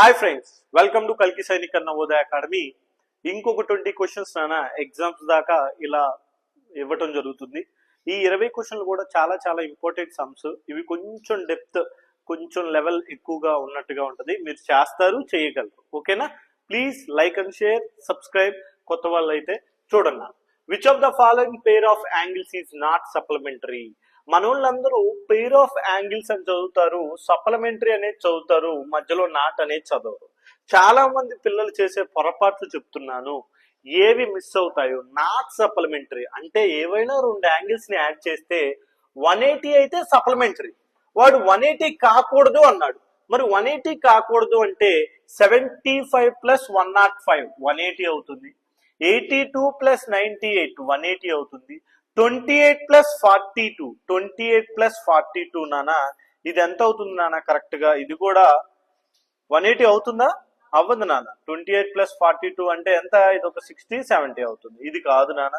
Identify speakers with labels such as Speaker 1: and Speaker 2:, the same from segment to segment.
Speaker 1: Hi friends, welcome to కల్కి Sainik Navodaya academy. ఇంకొక 20 questions exams దాకా ఇలా ఇవ్వటం జరుగుతుంది. ఈ 20 క్వశ్చన్లు కూడా చాలా చాలా ఇంపార్టెంట్ సమ్స్. ఇవి కొంచెం డెప్త్, కొంచెం లెవెల్ ఎక్కువగా ఉన్నట్టుగా ఉంటుంది. మీరు చేస్తారు, చేయగలరు. ఓకేనా? Please like and share, subscribe. కొత్త వాళ్ళు అయితే చూడండి. Which of the following pair of angles is not supplementary? మనోళ్ళందరూ పెయిర్ ఆఫ్ యాంగిల్స్ అని చదువుతారు, సప్లిమెంటరీ అనేది చదువుతారు, మధ్యలో నాట్ అనేది చదవరు. చాలా మంది పిల్లలు చేసే పొరపాట్లు చెప్తున్నాను. ఏవి మిస్ అవుతాయో, నాట్ సప్లిమెంటరీ అంటే ఏవైనా రెండు యాంగిల్స్ ని యాడ్ చేస్తే 180 అయితే సప్లిమెంటరీ. వాడు 180 కాకూడదు అన్నాడు. మరి 180 కాకూడదు అంటే 75 ప్లస్ 105 180 అవుతుంది. 82 ప్లస్ 98 180 అవుతుంది. 28 ప్లస్ 42 28 ప్లస్ 42 నానా, ఇది ఎంత అవుతుంది నానా? కరెక్ట్ గా ఇది కూడా 180 అవుతుందా? అవ్వదు నాన్న. 28 ప్లస్ 42 అంటే ఎంత? ఇది ఒక 60 70 అవుతుంది. ఇది కాదు నాన్న.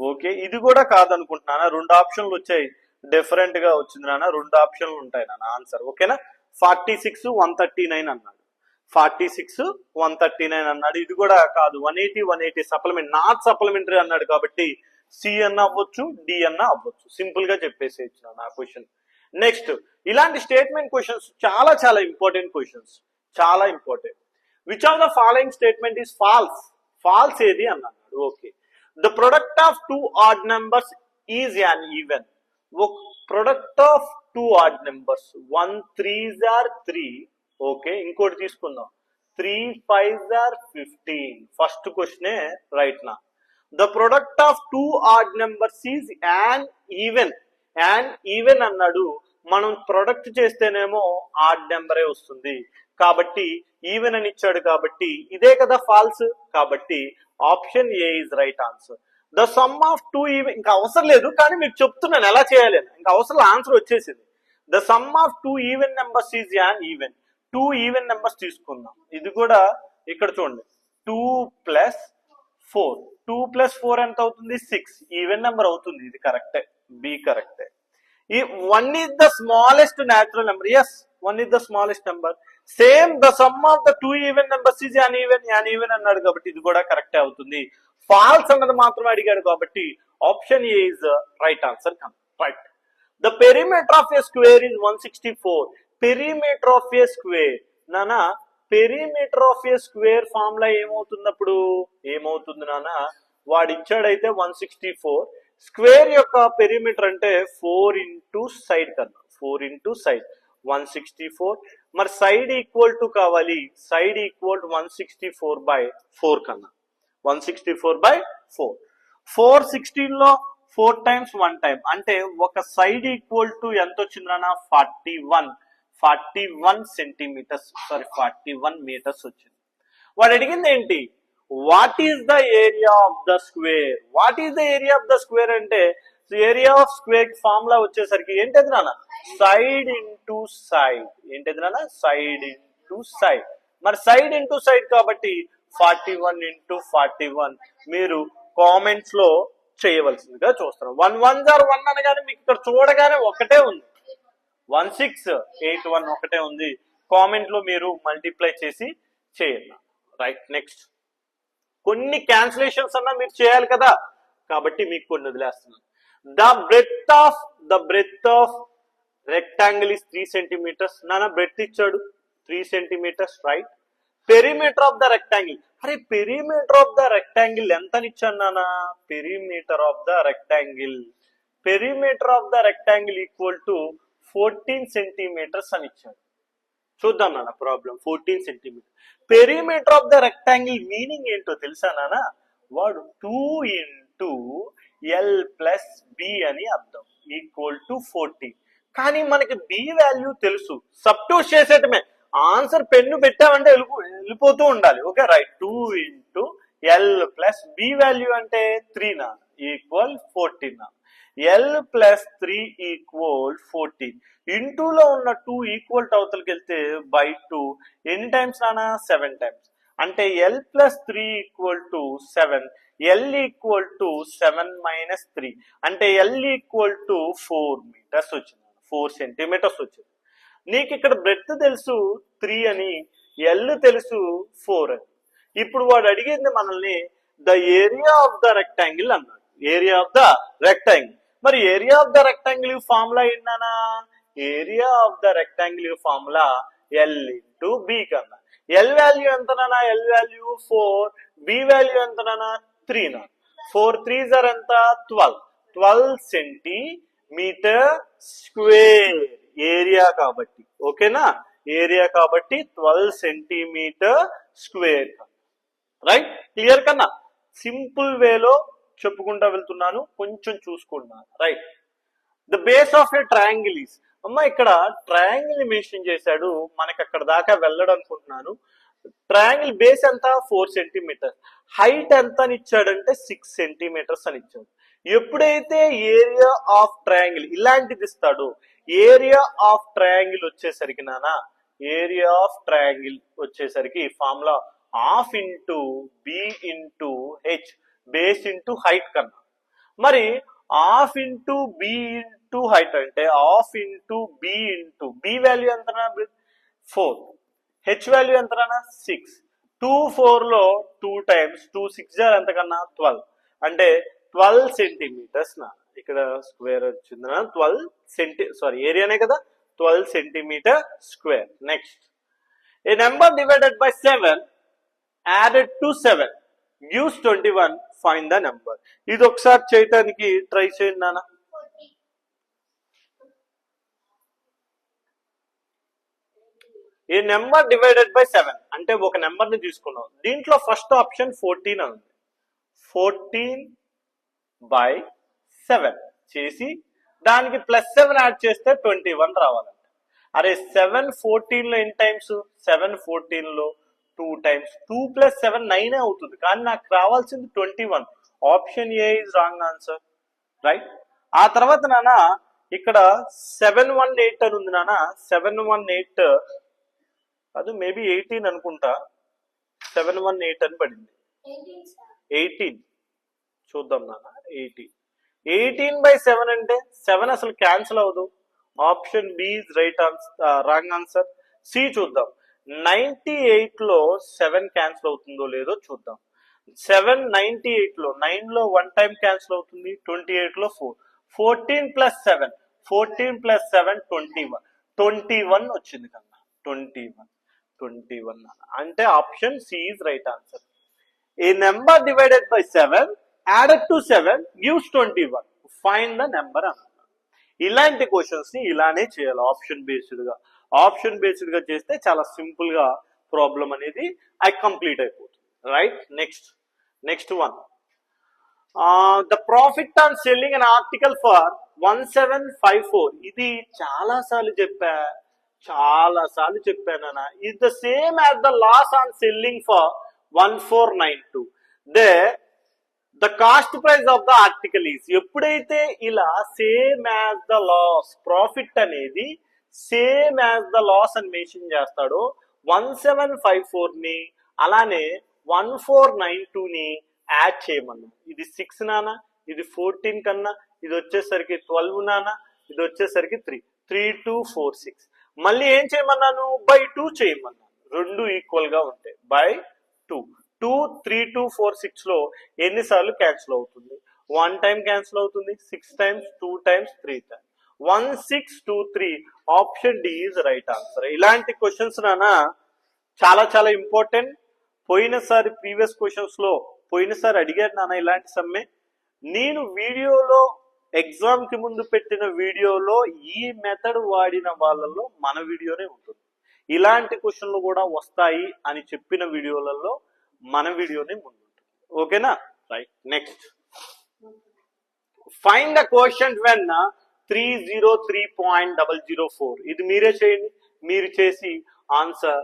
Speaker 1: ఓకే, ఇది కూడా కాదనుకుంటున్నానా? రెండు ఆప్షన్లు వచ్చాయి, డిఫరెంట్ గా వచ్చింది నాన్న. రెండు ఆప్షన్లు ఉంటాయి నాన్న ఆన్సర్. ఓకేనా? 46 139 అన్నాడు. 46 139 అన్నాడు. ఇది కూడా కాదు. 180 సప్లిమెంట్, నాట్ సప్లిమెంటరీ అన్నాడు. కాబట్టి సి అన్న అవ్వచ్చు, డి అన్న అవ్వచ్చు. సింపుల్ గా చెప్పేసేయచ్చు నా క్వశ్చన్. నెక్స్ట్, ఇలాంటి స్టేట్మెంట్ క్వశ్చన్స్ చాలా చాలా ఇంపార్టెంట్ క్వశ్చన్స్, చాలా important. Which of the following statement is false? False ఏది అన్నాడు. Okay, the product of two odd numbers is an even. Product of two odd numbers, 1 3s are 3. Okay, ఇంకోటి తీసుకుందాం. 3 5s are 15. First క్వశ్చనే right నా. The product of two odd numbers is an even. An even అన్నాడు. మనం product చేస్తేనేమో add నెంబరే వస్తుంది. కాబట్టి ఈవెన్ అని ఇచ్చాడు. కాబట్టి ఇదే కదా ఫాల్స్. కాబట్టి option A is right answer. The sum of two even, ఇంకా అవసరం లేదు కానీ మీకు చెప్తున్నాను ఎలా చేయాలి. ఇంకా అవసరం, ఆన్సర్ వచ్చేసింది. The sum of two even numbers is an even. Two even numbers తీసుకుందాం. ఇది కూడా ఇక్కడ చూడండి, 2 ప్లస్ 4. 2 ప్లస్ 4 ఎంత అవుతుంది? 6. ఈవెన్ నెంబర్ అవుతుంది. ఇది కరెక్టే, బి కరెక్టే. ఈ 1 is the smallest natural number. Yes, 1 is the smallest number. Same the sum of the two even numbers is an even. An even అన్నాడు కాబట్టి ఇది కూడా కరెక్టే అవుతుంది. ఫాల్స్ అన్నది మాత్రమే అడిగాడు కాబట్టి option A is right answer. Right. The perimeter of a square is 164. Perimeter of a square నానా, perimeter of a square formula ఏమవుతుంది? అప్పుడు ఏమవుతుంది నాన్న? వాడు ఇచ్చాడైతే 164. స్క్వేర్ యొక్క పెరిమీటర్ అంటే 4 ఇంటూ సైడ్ కన్నా, 4 ఇంటూ సైడ్ 164. మరి సైడ్ ఈక్వల్ టు కావాలి. సైడ్ ఈక్వల్ టు 164/4 కన్నా, 164/4. 416 లో 4 టైమ్స్ 1 టైం అంటే ఒక సైడ్ ఈక్వల్ టు ఎంత వచ్చింది నాన్న? 41 సెంటీమీటర్స్, సారీ 41 మీటర్స్ వచ్చింది. వాడు అడిగింది ఏంటి? What is the area of the square? What is the area of the square అంటే ఏరియా ఆఫ్ స్క్వేర్ ఫార్ములా వచ్చేసరికి ఏంటది నాన్న? Side into side. ఏంటది నాన్న? Side into side. మరి సైడ్ ఇంటూ సైడ్ కాబట్టి 41 ఇంటూ 41 మీరు కామెంట్స్ లో చేయవలసిందిగా చూస్తున్నాం. 1 1s are 1 అనగానే మీకు ఇక్కడ చూడగానే ఒకటే ఉంది, 1681 ఒకటే ఉంది. కామెంట్ లో మీరు మల్టిప్లై చేసి చేయండి. రైట్. నెక్స్ట్, కొన్ని క్యాన్సిలేషన్స్ అన్నా మీరు చేయాలి కదా, కాబట్టి మీకు కొన్ని వదిలేస్తున్నాను. The breadth of rectangle is 3 centimetres. నాన్న బ్రెత్ ఇచ్చాడు 3 centimetres. Right. Perimeter of the rectangle, అరే పెరిమీటర్ ఆఫ్ ద రెక్టాంగిల్ ఎంత అని ఇచ్చాను నాన్న? Perimeter of the rectangle equal to 14 centimetres అని ఇచ్చాడు. చూద్దాం నాన్న problem. 14 centimetre. Perimeter of the rectangle meaning ఏంటో తెలుసా నాన్న? వాడు 2 ఇంటూ ఎల్ ప్లస్ బి అని అర్థం, ఈక్వల్ టు 14. కానీ మనకి బి వాల్యూ తెలుసు, సబ్స్టిట్యూట్ చేసేటమే. ఆన్సర్ పెన్ను పెట్టామంటే వెళ్ళిపోతూ ఉండాలి. Okay, right. 2 into L plus B value అంటే 3 నా, ఈక్వల్ 14 నా. L plus 3 equal 14. ఇంటూలో ఉన్న 2 ఈక్వల్ టు అవతలకి వెళ్తే బై 2. ఎన్ని టైమ్స్ నానా? 7 టైమ్స్. అంటే L plus 3 equal to 7. L equal to 7 minus 3 అంటే ఎల్ ఈక్వల్ టు 4 మీటర్స్ వచ్చింది, 4 సెంటీమీటర్స్ వచ్చింది. నీకు ఇక్కడ బ్రెడ్త్ తెలుసు 3 అని, ఎల్ తెలుసు 4 అని. ఇప్పుడు వాడు అడిగింది మనల్ని the area of the rectangle అన్నాడు. Area of the rectangle. మరి area of the rectangle formula ఏంటన్నా? Area of the rectangle formula L into B కన్నా. ఎల్ వాల్యూ ఎంతనా? ఎల్ వాల్యూ 4, బి వాల్యూ ఎంతనా? 3 నా. 4 3s are ఎంత? 12 సెంటీమీటర్ స్క్వేర్ ఏరియా కాబట్టి. ఓకేనా? ఏరియా కాబట్టి 12 సెంటీమీటర్ స్క్వేర్. రైట్? క్లియర్ కన్నా? సింపుల్ వేలో చెప్పుకుంటా వెళ్తున్నాను, కొంచెం చూసుకుంటున్నాను. Right. The base of a triangle is. అమ్మ ఇక్కడ ట్రయాంగిల్ మెన్షన్ చేశాడు, మనకి అక్కడ దాకా వెళ్ళడం అనుకుంటున్నాను. ట్రయాంగిల్ బేస్ ఎంత? 4 సెంటీమీటర్. హైట్ ఎంత అని ఇచ్చాడంటే 6 సెంటీమీటర్స్ అని ఇచ్చాడు. ఎప్పుడైతే ఏరియా ఆఫ్ ట్రయాంగిల్ ఇలాంటిది ఇస్తాడో, ఏరియా ఆఫ్ ట్రయాంగిల్ వచ్చేసరికి నానా, ఏరియా ఆఫ్ ట్రయాంగిల్ వచ్చేసరికి formula half into B into H, base into height కన్నా. మరి half into B into height అంటే half into B into B value ఎంతనా? 4. హెచ్ వాల్యూ ఎంతనా? 6. 2 4 లో 2 టైమ్స్ 2 6 ఎంతకన్నా? 12. అంటే 12 సెంటీమీటర్స్ నా. ఇక్కడ స్క్వేర్ వచ్చింది. 12 ఏరియానే కదా, 12 centimetre square. Next, a number divided by 7 added to 7 gives 21. Find the number. ఇది ఒకసారి చేయటానికి ట్రై చేయండి నాన్న. ఏ నెంబర్ డివైడెడ్ బై 7 అంటే ఒక నెంబర్ ని తీసుకున్నాం. దీంట్లో ఫస్ట్ ఆప్షన్ 14 ఉంది. 14/7 చేసి దానికి +7 యాడ్ చేస్తే 21 రావాలంట. అరే 7 14 లో ఎన్ని టైమ్స్? 7 14 లో 2 టైమ్స్. 2 + 7 9 అవుతుంది, కానీ నాకు రావాల్సింది 21. Option A is wrong answer. Right. ఆ తర్వాత నాన్న ఇక్కడ 718 అని ఉంది నాన్న. 718 అది మేబీ 18 అనుకుంటా. 718 అని పడింది. 18 చూద్దాం నాన్న. 18/7 అంటే 7 అసలు క్యాన్సిల్ అవ్వదు. Option B is right answer, wrong answer. C చూద్దాం. 98 లో 7 క్యాన్సిల్ అవుతుందో లేదో చూద్దాం. 7 98 లో 9 లో 1 టైం క్యాన్సిల్ అవుతుంది. 28 లో 4. 14 + 7 21 వచ్చింది కన్నా. 21 అంటే option C is right answer. A number divided by 7 added to 7 gives 21. Find the number అన్నారు. ఇలాంటి క్వశ్చన్స్ ని ఇలానే చేయాలి, ఆప్షన్ బేస్డ్ గా. ఆప్షన్ బేస్డ్ గా చేస్తే చాలా సింపుల్ గా ప్రాబ్లం అనేది కంప్లీట్ అయిపోతుంది. Right. Next one, the profit on selling an article for 1754. ఇది చాలా సార్లు చెప్పానా. Is the same as the loss on selling for 1492. The cost price of the article is. ఎప్పుడైతే ఇలా same as the loss, profit అనేది same as the loss అని mention చేస్తాడో, 1754 ని అలానే 1492 ని యాడ్ చేయమన్నా. ఇది 6 నానా, ఇది 14 కన్నా, ఇది వచ్చేసరికి 12 నానా, ఇది వచ్చేసరికి 3. 3 2 4 6. మళ్ళీ ఏం చేయమన్నాను? బై 2 చేయమన్నాను. రెండు ఈక్వల్ గా ఉంటాయి. బై 2. 2 3 2 4 6 లో ఎన్నిసార్లు క్యాన్సిల్ అవుతుంది? 1 టైం క్యాన్సిల్ అవుతుంది. 6 times, 2 times, 3 times. 1623. Option D is right answer. ఇలాంటి క్వశ్చన్స్ నానా చాలా ఇంపార్టెంట్. పోయినసారి ప్రీవియస్ క్వశ్చన్స్ లో పోయినసారి అడిగారు నాన్న ఇలాంటి సమ్మె. నేను వీడియోలో ఎగ్జామ్ కి ముందు పెట్టిన వీడియోలో ఈ మెథడ్ వాడిన వాళ్ళలో మన వీడియోనే ఉంటుంది. ఇలాంటి క్వశ్చన్లు కూడా వస్తాయి అని చెప్పిన వీడియోలలో మన వీడియోనే ముందు ఉంటుంది. ఓకేనా? Right. Next, find the question when 303.004. ఇది మీరే చేయండి. మీరు చేసి ఆన్సర్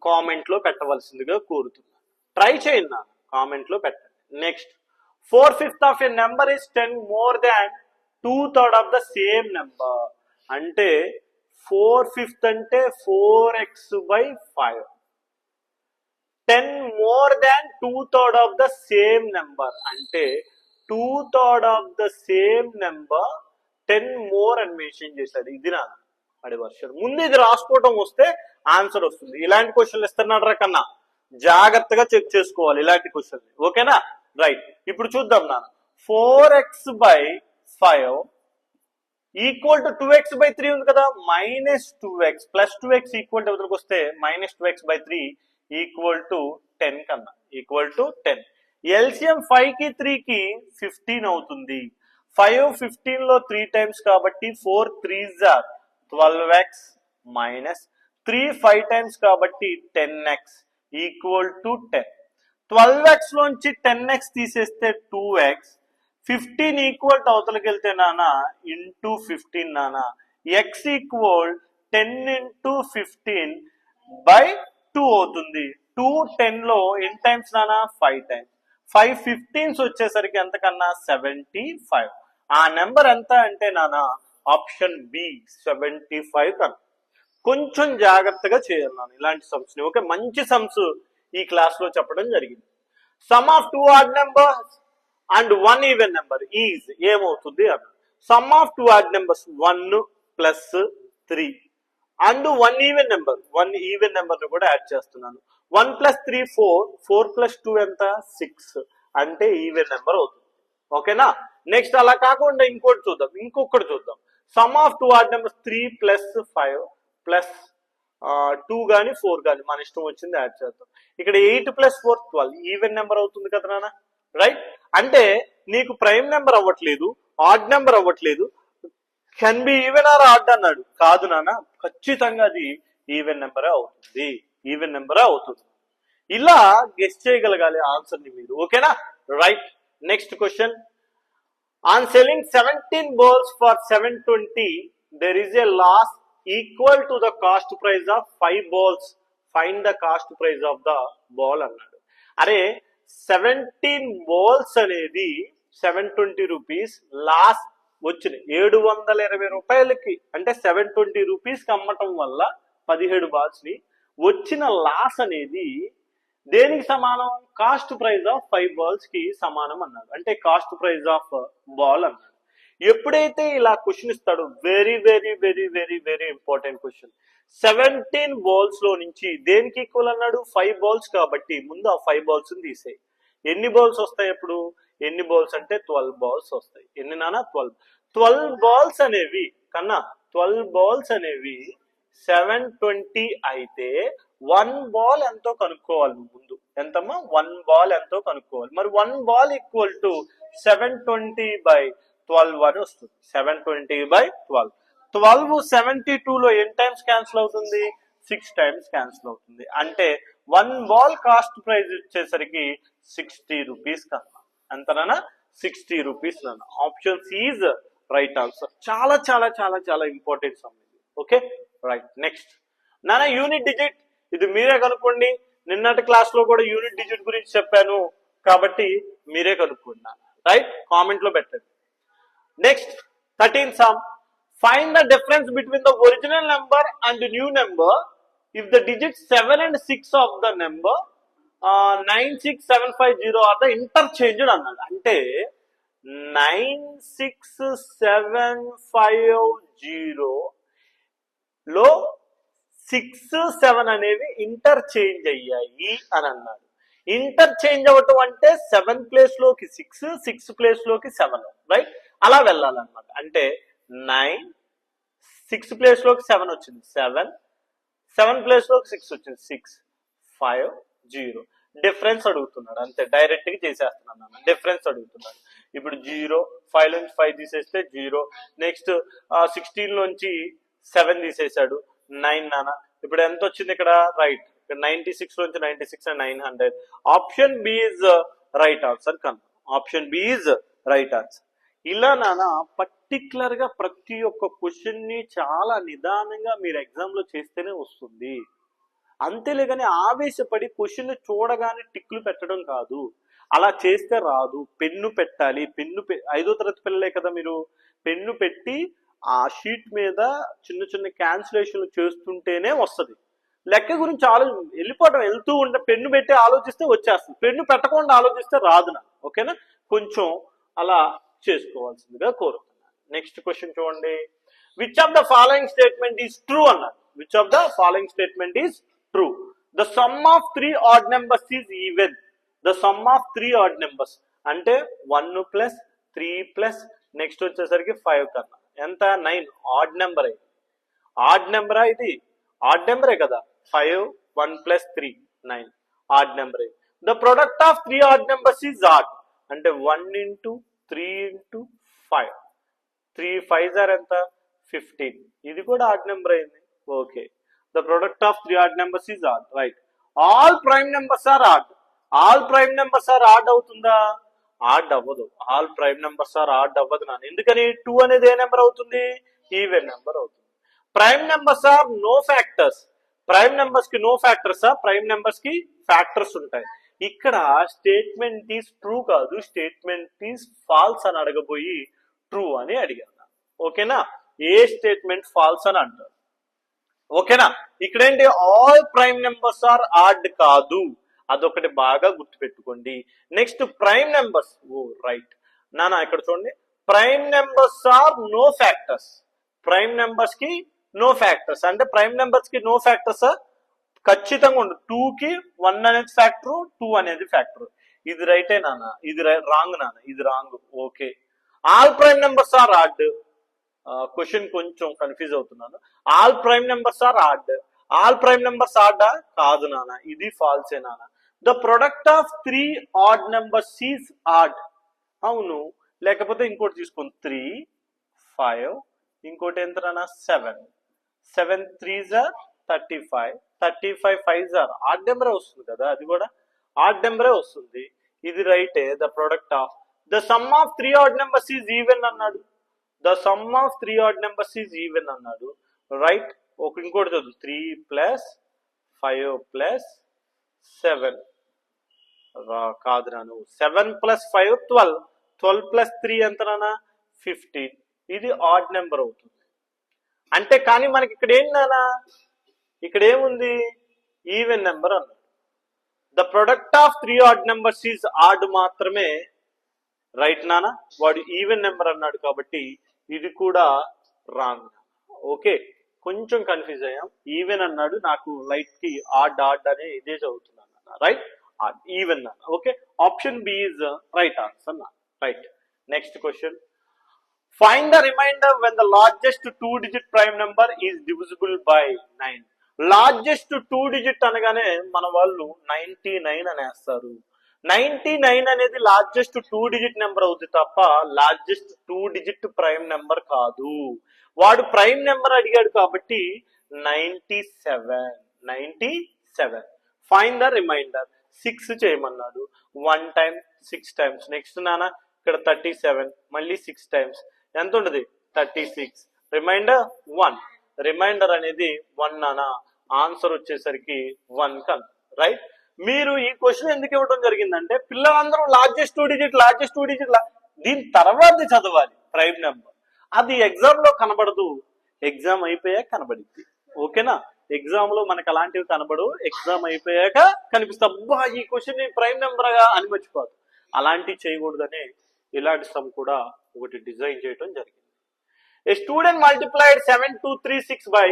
Speaker 1: కామెంట్ లో పెట్టవలసిందిగా కోరుతున్నాను. ట్రై చేయండి, కామెంట్ లో పెట్టండి. Next, 4/5 of a number is 10 more than 2/3 of the same number. అంటే 4/5 అంటే 4x/5. 10 more than 2/3 of the same number అంటే 2/3 of the same number 10 more అని మెన్షన్ చేశాడు. ఇది నా అడి వర్షాలు. ముందు ఇది రాసుకోవటం వస్తే ఆన్సర్ వస్తుంది. ఇలాంటి క్వశ్చన్లు ఇస్తున్నాడు కన్నా జాగ్రత్తగా చెక్ చేసుకోవాలి ఇలాంటి క్వశ్చన్. ఓకేనా? రైట్. ఇప్పుడు చూద్దాం నాన్న. 4x/5 ఈక్వల్ టు 2x/3 ఉంది కదా, -2x plus 2x equal to ఎదురుకు వస్తే -2x/3 ఈక్వల్ టు 10 కన్నా ఈక్వల్ టు 10. ఎల్సిఎం 5 కి 3 కి 15 అవుతుంది. 5 15 లో 3 టైమ్స్ కాబట్టి 4 3s are 12x minus 3 5 times కాబట్టి 10x ఈక్వల్ టు 10. 12x లోంచి 10x తీసేస్తే 2x. 15 ఈక్వల్ టు అవతలకి వెళ్తే నాన్న ఇంటూ 15 నాన్న. x ఈక్వల్ 10 ఇంటూ 15/2 అవుతుంది. 2 10 లో ఎన్ని టైమ్స్ నాన్న? 5 టైమ్స్. 5 15s వచ్చేసరికి ఎంతకన్నా? 75. ఆ నెంబర్ ఎంత అంటే నాన్న ఆప్షన్ బి 75 కన్నా. కొంచెం జాగ్రత్తగా చేయాలి నాన్న ఇలాంటి సమ్స్ ని. ఓకే, మంచి సమ్స్ ఈ క్లాస్ లో చెప్పడం జరిగింది. Some of 2 odd numbers and 1 even number is ఏమవుతుంది అన్న. Some of 2 add numbers 1 plus 3 and 1 even number 1 even number ను కూడా యాడ్ చేస్తున్నాను. 1 ప్లస్ 3 4 4 ప్లస్ 2 ఎంత? 6 అంటే ఈవెన్ నెంబర్ అవుతుంది. ఓకేనా? నెక్స్ట్ అలా కాకుండా ఇంకొకటి చూద్దాం. Some of 2 odd numbers 3 plus 5 plus 2 గాని 4 గాని మన ఇష్టం వచ్చింది యాడ్ చేద్దాం. ఇక్కడ 8 ప్లస్ 4 12 ఈవెన్ నెంబర్ అవుతుంది కదా నాన్న. రైట్. అంటే నీకు ప్రైమ్ నెంబర్ అవ్వట్లేదు, ఆడ్ నెంబర్ అవ్వట్లేదు, can be even or odd అన్నాడు. కాదు నాన్న, ఖచ్చితంగా అది ఈవెన్ నెంబరే అవుతుంది. ఇలా గెస్ చేయగలగాలి ఆన్సర్ ని మీరు. ఓకేనా? Right. Next question. On selling 17 balls for 720 there is a loss equal to the cost price of 5 balls. Find the cost price of the ball అన్నాడు. అరే 17 balls అనేది 720 రూపీస్ లాస్ వచ్చినాయి. 720 రూపాయలకి అంటే 720 రూపీస్కి అమ్మటం వల్ల 17 బాల్స్ ని వచ్చిన లాస్ అనేది దేనికి సమానం? కాస్ట్ ప్రైస్ ఆఫ్ 5 balls కి సమానం అన్నాడు. అంటే కాస్ట్ ప్రైస్ ఆఫ్ బాల్ అన్నాడు. ఎప్పుడైతే ఇలా క్వశ్చన్ ఇస్తాడో very very very very very important question. 17 balls లో నుంచి దేనికి ఈక్వల్ అన్నాడు? 5 balls కాబట్టి ముందు ఆ 5 balls తీసేయి. ఎన్ని బాల్స్ వస్తాయి అప్పుడు? ఎన్ని బాల్స్ అంటే 12 balls వస్తాయి. ఎన్ని నాన్న? 12 balls అనేవి కన్నా 12 balls అనేవి 720 అయితే 1 ball ఎంతో కనుక్కోవాలి ముందు. ఎంతమ్మా? 1 ball ఎంతో కనుక్కోవాలి. మరి 1 ball ఈక్వల్ టు 720/12 అని వస్తుంది. 720/12. 12 72 లో ఎన్ని టైమ్స్ క్యాన్సిల్ అవుతుంది? 6 టైమ్స్ క్యాన్సిల్ అవుతుంది. అంటే 1 ball కాస్ట్ ప్రైస్ వచ్చేసరికి 60 రూపీస్ కన్నా. ఎంతనా? 60 రూపీస్ నాన్న. Option C is right answer. చాలా చాలా చాలా చాలా important sum. Okay, right. Next నాన్న యూనిట్ డిజిట్. ఇది మీరే కనుక్కోండి. నిన్నటి క్లాస్ లో కూడా యూనిట్ డిజిట్ గురించి చెప్పాను కాబట్టి మీరే కనుక్కోండి. రైట్, కామెంట్ లో పెట్టండి. Next 13 sum. Find the difference between the original number and new number if the digits 7 and 6 of the number 96750 are the interchanged అన్నాడు. అంటే 96750 లో 6 7 అనేవి ఇంటర్చేంజ్ అయ్యాయి అని అన్నాడు. ఇంటర్చేంజ్ అవ్వటం అంటే 7 ప్లేస్ లోకి 6 6 ప్లేస్ లోకి 7. రైట్, అలా వెళ్ళాలన్నమాట. అంటే 9 6 ప్లేస్ లోకి 7 వచ్చింది 7 7 ప్లేస్ లోకి 6 వచ్చింది 6 5 0. డిఫరెన్స్ అడుగుతున్నాడు. అంతే, డైరెక్ట్ గా చేసేస్తున్నాను. డిఫరెన్స్ అడుగుతున్నాడు. ఇప్పుడు 0 5 నుంచి 5 తీసేస్తే 0. నెక్స్ట్ 16 నుంచి 7 తీసేశాడు 9 నాన్న. ఇప్పుడు ఎంత వచ్చింది ఇక్కడ? రైట్, 96 నుంచి 96 and 900. Option B is right answer కన్నా. Option B is right answer. ఇలా నాన్న పర్టికులర్ గా ప్రతి ఒక్క క్వశ్చన్ ని చాలా నిదానంగా మీరు ఎగ్జామ్ లో చేస్తేనే వస్తుంది. అంతేలే కానీ ఆవేశపడి క్వశ్చన్ చూడగానే టిక్లు పెట్టడం కాదు. అలా చేస్తే రాదు. పెన్ను పెట్టాలి. 5వ తరగతి పిల్లలే కదా మీరు. పెన్ను పెట్టి ఆ షీట్ మీద చిన్న చిన్న క్యాన్సిలేషన్లు చేస్తుంటేనే వస్తుంది. లెక్క గురించి వెళ్తూ ఉంటే పెన్ను పెట్టి ఆలోచిస్తే వచ్చేస్తుంది. పెన్ను పెట్టకుండా ఆలోచిస్తే రాదు నా. ఓకేనా? కొంచెం అలా చేసుకోవాల్సిందిగా కోరుతున్నాను. నెక్స్ట్ క్వశ్చన్ చూడండి. Which of the following statement is true అన్నారు. Which of the following statement is true. The sum of 3 odd numbers is even. The sum of 3 odd numbers అంటే 1 ప్లస్ 3 ప్లస్ నెక్స్ట్ వచ్చేసరికి 5 కన్నా ఎంత 9 odd number. Add నెంబరా ఇది? Add నెంబరే కదా. 5 1 plus 3 9 odd నెంబరే. The product of 3 odd numbers is odd అంటే 1 into 3 into 5 3 5 are ఎంత 15. ఇది కూడా ఆడ్ నెంబర్ అయింది. Okay. The product of 3 odd numbers is odd. Right. All prime numbers are odd. All prime numbers are odd అవుతుందా? Odd అవ్వదు. All prime numbers are odd అవ్వదు నాన్న. ఎందుకని? 2 అనేది ఏ నెంబర్ అవుతుంది? ఈవెన్ నెంబర్ అవుతుంది. Prime numbers are no factors. Prime numbers కి నో ఫ్యాక్టర్స్. ప్రైమ్ నెంబర్స్ కి ఫ్యాక్టర్స్ ఉంటాయి. ఇక్కడ స్టేట్మెంట్ ఈస్ ట్రూ కాదు, స్టేట్మెంట్ ఈస్ ఫాల్స్ అని అడగబోయి ట్రూ అని అడిగాను. ఓకేనా? ఏ స్టేట్మెంట్ ఫాల్స్ అని అంటారు. ఓకేనా? ఇక్కడ ఏంటి? All prime numbers are odd కాదు. అదొకటి బాగా గుర్తుపెట్టుకోండి. Next prime numbers. Oh right నానా, ఇక్కడ చూడండి. Prime numbers are no factors. Prime numbers కి నో ఫ్యాక్టర్స్ అంటే ప్రైమ్ నెంబర్స్ కి నో ఫ్యాక్టర్స్ ఖచ్చితంగా ఉండదు. 2 కి 1 అనేది ఫ్యాక్టర్, 2 అనేది ఫ్యాక్టర్. ఇది రైటే నాన్న, ఇది రాంగ్ నాన్న, ఇది wrong. Okay. All prime numbers are odd. Question కొంచెం కన్ఫ్యూజ్ అవుతున్నాను. All prime numbers are odd. All prime numbers ఆడా? కాదు నాన్న, ఇది ఫాల్సే నాన్న. The product of 3 odd numbers is odd. అవును. లేకపోతే ఇంకోటి తీసుకోండి. 3 5 ఇంకోటి ఎంత నాన్న? 7 7 3s are 35 35 5s are add నెంబరే వస్తుంది కదా. అది కూడా ఆడ్ నెంబరే వస్తుంది. ఇది రైటే. The product of the sum of 3 odd numbers is even అన్నాడు. The sum of 3 odd numbers is even అన్నాడు. రైట్. ఇంకోటి చదువు. 3 ప్లస్ 5 ప్లస్ 7 కాదు నాను. 7 ప్లస్ 5 12 12 ప్లస్ 3 ఎంత నాన్న? 15. ఇది ఆడ్ నెంబర్ అవుతుంది. అంటే కానీ మనకి ఇక్కడ ఏం నానా, ఇక్కడ ఏముంది? ఈవెన్ నెంబర్ అన్నాడు. The product of 3 odd numbers is add మాత్రమే. రైట్ నానా. వాడు ఈవెన్ నెంబర్ అన్నాడు కాబట్టి ఇది కూడా రాంగ్. ఓకే. కొంచెం కన్ఫ్యూజ్ అయ్యాం. ఈవెన్ అన్నాడు, నాకు లైట్ కి ఆడ్ ఆడ్ అనే ఇదే చదువుతున్నాను అన్న. రైట్. ఈవెన్ అన్న. Okay. Option B is right answer నా. Right. Next question. Find the remainder when the largest 2-digit prime number is divisible by 9. Largest 2-digit అనగానే మన వాళ్ళు 99 అనేస్తారు. 99 అనేది లార్జెస్ట్ 2-digit నెంబర్ అవుతుంది తప్ప లార్జెస్ట్ 2-digit ప్రైమ్ నెంబర్ కాదు. వాడు ప్రైమ్ నెంబర్ అడిగాడు కాబట్టి 97. Find the remainder. 6 చేయమన్నాడు. 1 టైమ్ 6 టైమ్స్. నెక్స్ట్ నాన్న ఇక్కడ 37 మళ్ళీ 6 టైమ్స్ ఎంత ఉంటుంది? 36. రిమైండర్ 1. రిమైండర్ అనేది 1 నానా. ఆన్సర్ వచ్చేసరికి 1 కన్. రైట్. మీరు ఈ క్వశ్చన్ ఎందుకు ఇవ్వడం జరిగిందంటే పిల్లలందరూ లార్జెస్ట్ 2-digit దీని తర్వాత చదవాలి ప్రైమ్ నెంబర్. అది ఎగ్జామ్ లో కనబడదు, ఎగ్జామ్ అయిపోయాక కనబడిద్ది. ఓకేనా? ఎగ్జామ్ లో మనకు అలాంటివి కనబడు, ఎగ్జామ్ అయిపోయాక కనిపిస్తా. అబ్బా ఈ క్వశ్చన్ ప్రైమ్ నెంబర్ గా అని మర్చిపోదు. అలాంటివి చేయకూడదనే ఇలాంటి సమ్ కూడా ఒకటి డిజైన్ చేయడం జరిగింది. A student multiplied 7236 by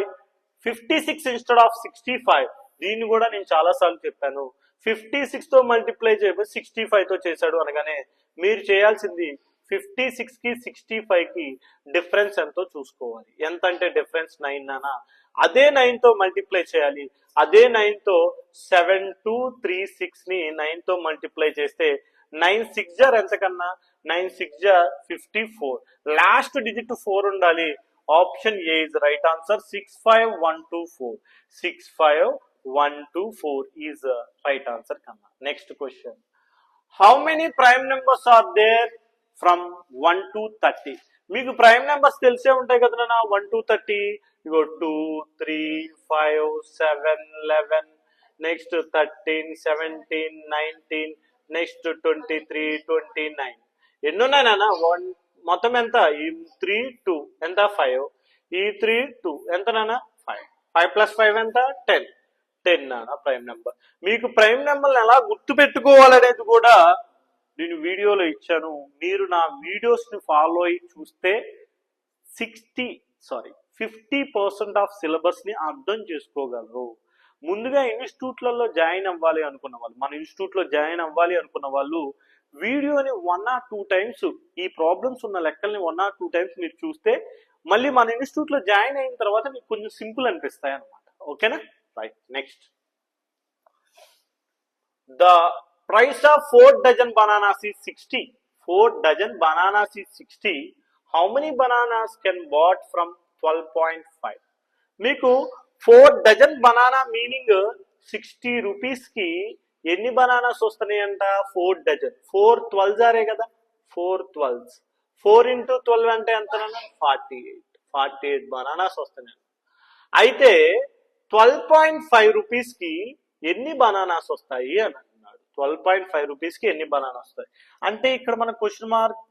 Speaker 1: 56 instead of 65. దీన్ని కూడా నేను చాలా సార్లు చెప్పాను. 56 తో మల్టిప్లై చేయబోయి 65 తో చేశాడు అనగానే మీరు చేయాల్సింది 56 కి 65 కి డిఫరెన్స్ ఎంతో చూసుకోవాలి. ఎంత అంటే డిఫరెన్స్ 9 నానా. అదే 9 తో మల్టిప్లై చేయాలి. అదే 9 తో 7236 ని 9 తో మల్టిప్లై చేస్తే 9 6 జార్ ఎంత కన్నా? 9 6 జార్ 54. లాస్ట్ డిజిట్ 4 ఉండాలి. Option A is right answer. 65124. 65124 is right answer కన్నా. Next question. How many prime numbers are there from 1 to 30? మీకు ప్రైమ్ నెంబర్స్ తెలిసే ఉంటాయి కదా నా. 1 to 30 ఇగో 2 3 5 7 11 నెక్స్ట్ 13 17 19 నెక్స్ట్ 23 29. ఎన్ని ఉన్నాయి నాన్న? 1 మొత్తం ఎంత? ఈ 3 2 ఎంత? 5. ఈ 3 2 ఎంత నాన్న? 5. 5 + 5 ఎంత? 10 నాన్న ప్రైమ్ నెంబర్. మీకు ప్రైమ్ నెంబర్ ఎలా గుర్తు పెట్టుకోవాలనేది కూడా నేను వీడియోలో ఇచ్చాను. మీరు నా వీడియోస్ ని ఫాలో అయ్యి చూస్తే 50% ఆఫ్ సిలబస్ ని అర్థం చేసుకోగలరు. ముందుగా ఇన్స్టిట్యూట్లలో జాయిన్ అవ్వాలి అనుకున్న వాళ్ళు, మన ఇన్స్టిట్యూట్ లో జాయిన్ అవ్వాలి అనుకున్న వాళ్ళు వీడియోని 1 or 2 టైమ్స్, ఈ ప్రాబ్లమ్స్ ఉన్న లెక్కల్ని 1 or 2 టైమ్స్ మీరు చూస్తే మళ్ళీ మన ఇన్స్టిట్యూట్ లో జాయిన్ అయిన తర్వాత మీకు కొంచెం సింపుల్ అనిపిస్తాయి అన్నమాట. ఓకేనా? Right. Next, the price of 4 dozen bananas is 60. 4 dozen bananas is 60. How many bananas can bought from 12.5? మీకు 4 dozen banana మీనింగ్ 60 రూపీస్ కి ఎన్ని బనానాస్ వస్తున్నాయి అంట? 4 dozen. 4 12s ఆరే కదా, 4 12s. 4 into 12 అంటే ఎంతనన్నా? 48 బనానాస్ వస్తున్నాయి. అయితే 12.5 రూపీస్ కి ఎన్ని బనానాస్ వస్తాయి అని అంటున్నాడు. 12.5 రూపీస్ కి ఎన్ని బనానా వస్తాయి అంటే ఇక్కడ మన క్వశ్చన్ మార్క్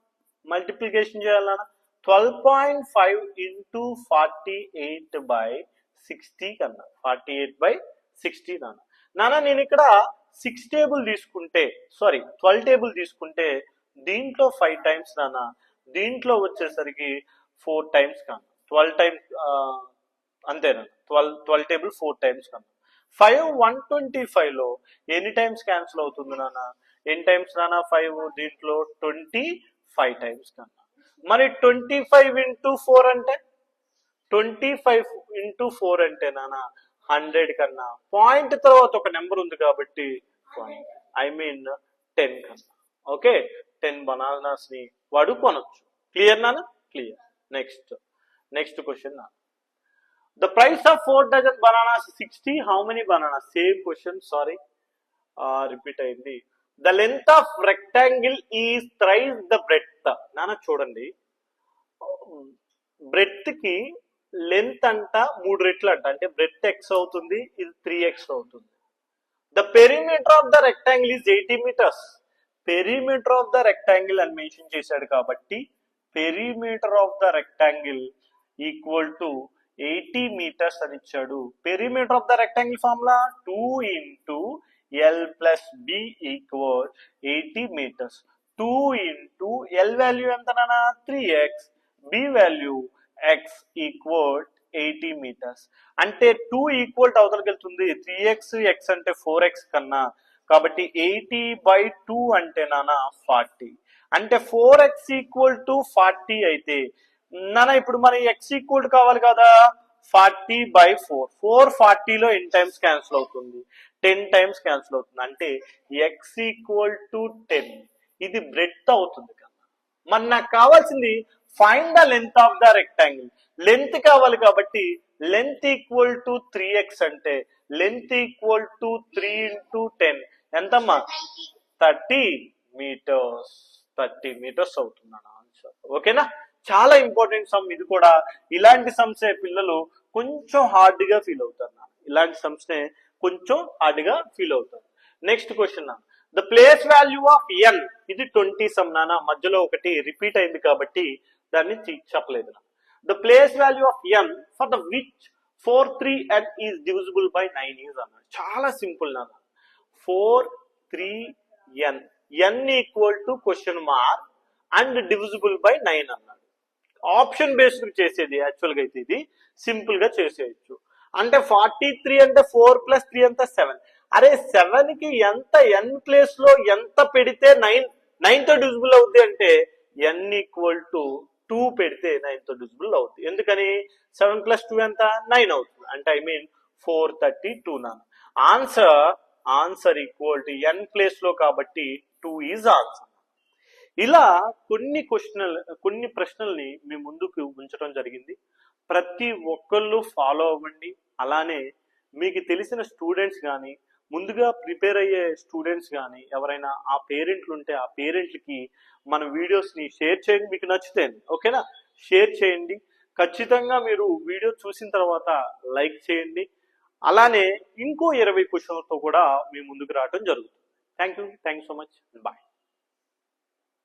Speaker 1: మల్టిప్లికేషన్ చేయాలన్నా 12.5 into 48/60 కన్నా 48/60 నాన్న నేను ఇక్కడ 6 టేబుల్ తీసుకుంటే 12 టేబుల్ తీసుకుంటే దీంట్లో 5 టైమ్స్ నాన్న, దీంట్లో వచ్చేసరికి 4 టైమ్స్ కన్నా 12 టైమ్స్ అంతేనా? 12 టేబుల్ 4 టైమ్స్ కన్నా 5 125 లో ఎన్ని టైమ్స్ క్యాన్సిల్ అవుతుంది నాన్న? ఎన్ని టైమ్స్ నాన్న? 5 దీంట్లో 25 టైమ్స్ కన్నా. మరి 25 into 4 అంటే 25 into 4 అంటే నాన్న 100 కన్నా పాయింట్ తర్వాత ఒక నెంబర్ ఉంది కాబట్టి 10 కన్నా. ఓకే, 10 బనానాస్ ని వాడు కొనొచ్చు. క్లియర్ నాన్న? క్లియర్. నెక్స్ట్ క్వశ్చన్ నా, the price of 4 dozen bananas 60. How many bananas? Same question, repeat అయింది. The length of rectangle is thrice the breadth. నాన్న చూడండి, బ్రెడ్త్ కి లెంత్ అంట 3 రెట్లు అంట, అంటే బ్రెడ్త్ x అవుతుంది, ఇది 3x అవుతుంది. The perimeter of the rectangle is 80 meters. Perimeter of the rectangle అని మెన్షన్ చేశాడు కాబట్టి perimeter of the rectangle equal to 80 meters అని ఇచ్చాడు. Perimeter of the rectangle formula 2 into L plus B equal 80 meters. 2 into L value ఎంత నాన్న? 3x, B value x equal 80 meters. అంటే 2 equal అవతలకి వెళ్తుంది, 3x x అంటే 4x కన్నా, కాబట్టి 80/2 అంటే నాన్న 40. అంటే 4x ఈక్వల్ టు 40 అయితే నాన్న ఇప్పుడు మన x ఈక్వల్ కావాలి కదా, 40/4. 440లో ఎన్ని టైమ్స్ క్యాన్సిల్ అవుతుంది? 10 టైమ్స్ క్యాన్సిల్ అవుతుంది. అంటే x ఈక్వల్ టు 10. ఇది బ్రెడ్త్ అవుతుంది కదా. మరి నాకు కావాల్సింది find the length of the rectangle. Length కావాలి కాబట్టి లెంత్ ఈక్వల్ టు 3x అంటే లెంత్ ఈక్వల్ టు 3 into 10 ఎంతమ్మా? 30 meters. 30 meters అవుతుంది నా ఆన్సర్. ఓకేనా? చాలా ఇంపార్టెంట్ సమ్ ఇది కూడా. ఇలాంటి సమ్సే పిల్లలు కొంచెం హార్డ్ గా ఫీల్ అవుతారు. ఇలాంటి సమ్స్ నే కొంచెం హార్డ్ గా ఫీల్ అవుతారు. Next question, the place value of n. ఇది 20 సమ్ నాన్న, మధ్యలో ఒకటి రిపీట్ అయింది కాబట్టి దాన్ని చెప్పలేదు. The place value of n for the which 4 3n is divisible by 9 is అన్నాడు. చాలా సింపుల్ నాన్న. 4 3n n equal to question mark and divisible by 9 అన్నాడు. ఆప్షన్ బేస్డ్ చేసేది యాక్చువల్ గా అయితే ఇది సింపుల్ గా చేసేయచ్చు. అంటే 43 అంటే 4 + 3 ఎంత? 7. అరే 7 కి ఎంత n ప్లేస్ లో ఎంత పెడితే 9 తో డివిజిబుల్ అవుతుంది అంటే n ఈక్వల్ టు 2 పెడితే 9 తో డివిజిబుల్ అవుతుంది. ఎందుకని? 7 + 2 ఎంత? 9 అవుతుంది. అంటే 432 నాన్న. Answer equal to n place లో కాబట్టి 2 ఈజ్ ఆన్సర్. ఇలా కొన్ని ప్రశ్నల్ని మీ ముందుకు ఉంచడం జరిగింది. ప్రతి ఒక్కళ్ళు ఫాలో అవ్వండి. అలానే మీకు తెలిసిన స్టూడెంట్స్ కానీ, ముందుగా ప్రిపేర్ అయ్యే స్టూడెంట్స్ కానీ ఎవరైనా ఆ పేరెంట్లు ఉంటే ఆ పేరెంట్లకి మన వీడియోస్ని షేర్ చేయండి. మీకు నచ్చితే ఓకేనా, షేర్ చేయండి. ఖచ్చితంగా మీరు వీడియో చూసిన తర్వాత లైక్ చేయండి. అలానే ఇంకో 20 క్వశ్చన్లతో కూడా మీ ముందుకు రావడం జరుగుతుంది. Thank you so much. Bye.